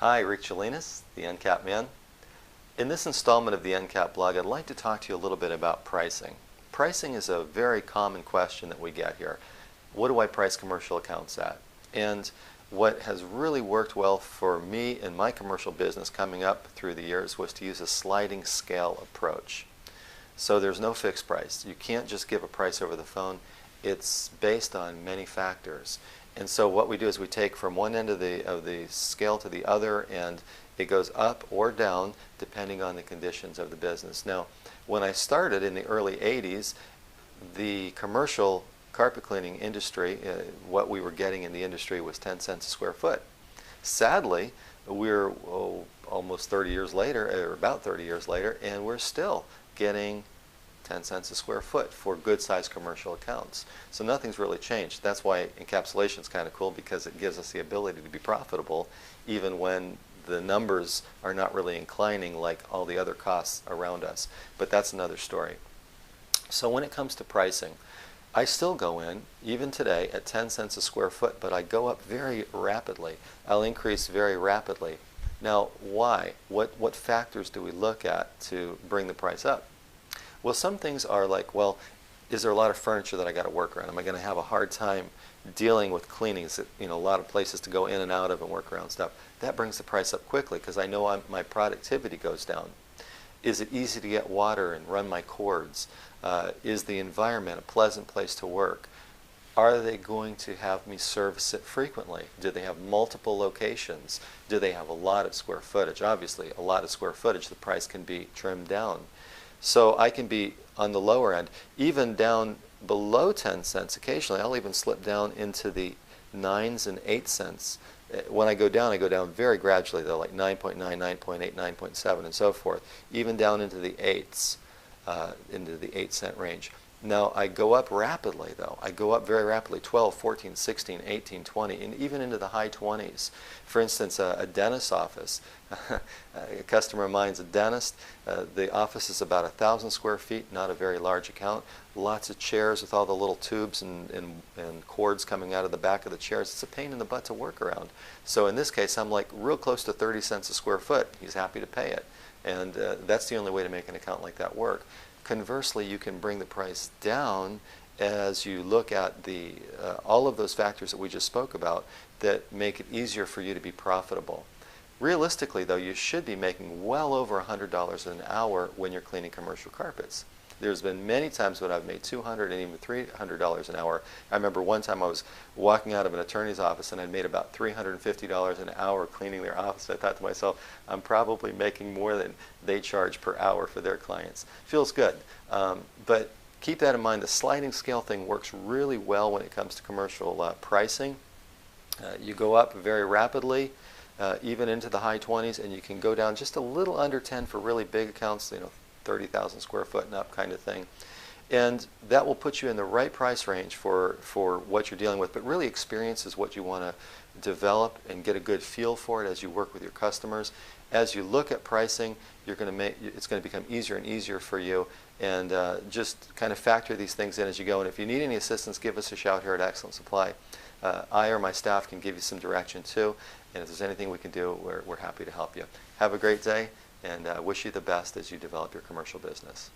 Hi, Rick Chalinas, the NCAP man. In this installment of the NCAP blog, I'd like to talk to you a little bit about pricing. Pricing is a very common question that we get here. What do I price commercial accounts at? And what has really worked well for me in my commercial business coming up through the years was to use a sliding scale approach. So there's no fixed price. You can't just give a price over the phone. It's based on many factors. And so what we do is we take from one end of the scale to the other, and it goes up or down depending on the conditions of the business. Now, when I started in the early 80s, the commercial carpet cleaning industry, what we were getting in the industry was 10 cents a square foot. Sadly, we're almost 30 years later, or about 30 years later, and we're still getting 10 cents a square foot for good-sized commercial accounts. So nothing's really changed. That's why encapsulation is kind of cool, because it gives us the ability to be profitable even when the numbers are not really inclining like all the other costs around us. But that's another story. So when it comes to pricing, I still go in, even today, at 10 cents a square foot, but I go up very rapidly. I'll increase very rapidly. Now, why? What factors do we look at to bring the price up? Well, some things are like, well, is there a lot of furniture that I got to work around? Am I going to have a hard time dealing with cleanings? A lot of places to go in and out of and work around stuff. That brings the price up quickly because I know my productivity goes down. Is it easy to get water and run my cords? Is the environment a pleasant place to work? Are they going to have me service it frequently? Do they have multiple locations? Do they have a lot of square footage? Obviously, a lot of square footage, the price can be trimmed down. So I can be on the lower end, even down below 10 cents occasionally. I'll even slip down into the 9s and 8 cents. When I go down very gradually though, like 9.9, 9.8, 9.7 and so forth, even down into the 8s, into the 8 cent range. Now I go up rapidly though. I go up very rapidly, 12, 14, 16, 18, 20, and even into the high 20s. For instance, a dentist's office, a customer of mine's a dentist. The office is about 1,000 square feet, not a very large account. Lots of chairs with all the little tubes and cords coming out of the back of the chairs. It's a pain in the butt to work around. So in this case, I'm like real close to 30 cents a square foot. He's happy to pay it. And that's the only way to make an account like that work. Conversely, you can bring the price down as you look at all of those factors that we just spoke about that make it easier for you to be profitable. Realistically, though, you should be making well over $100 an hour when you're cleaning commercial carpets. There's been many times when I've made $200 and even $300 an hour. I remember one time I was walking out of an attorney's office and I'd made about $350 an hour cleaning their office. I thought to myself, I'm probably making more than they charge per hour for their clients. Feels good. But keep that in mind. The sliding scale thing works really well when it comes to commercial pricing. You go up very rapidly, even into the high 20s, and you can go down just a little under 10 for really big accounts, 30,000 square foot and up kind of thing. And that will put you in the right price range for what you're dealing with. But really, experience is what you want to develop and get a good feel for it as you work with your customers. As you look at pricing, it's going to become easier and easier for you. And just kind of factor these things in as you go. And if you need any assistance, give us a shout here at Excellent Supply. I or my staff can give you some direction too. And if there's anything we can do, we're happy to help you. Have a great day, and wish you the best as you develop your commercial business.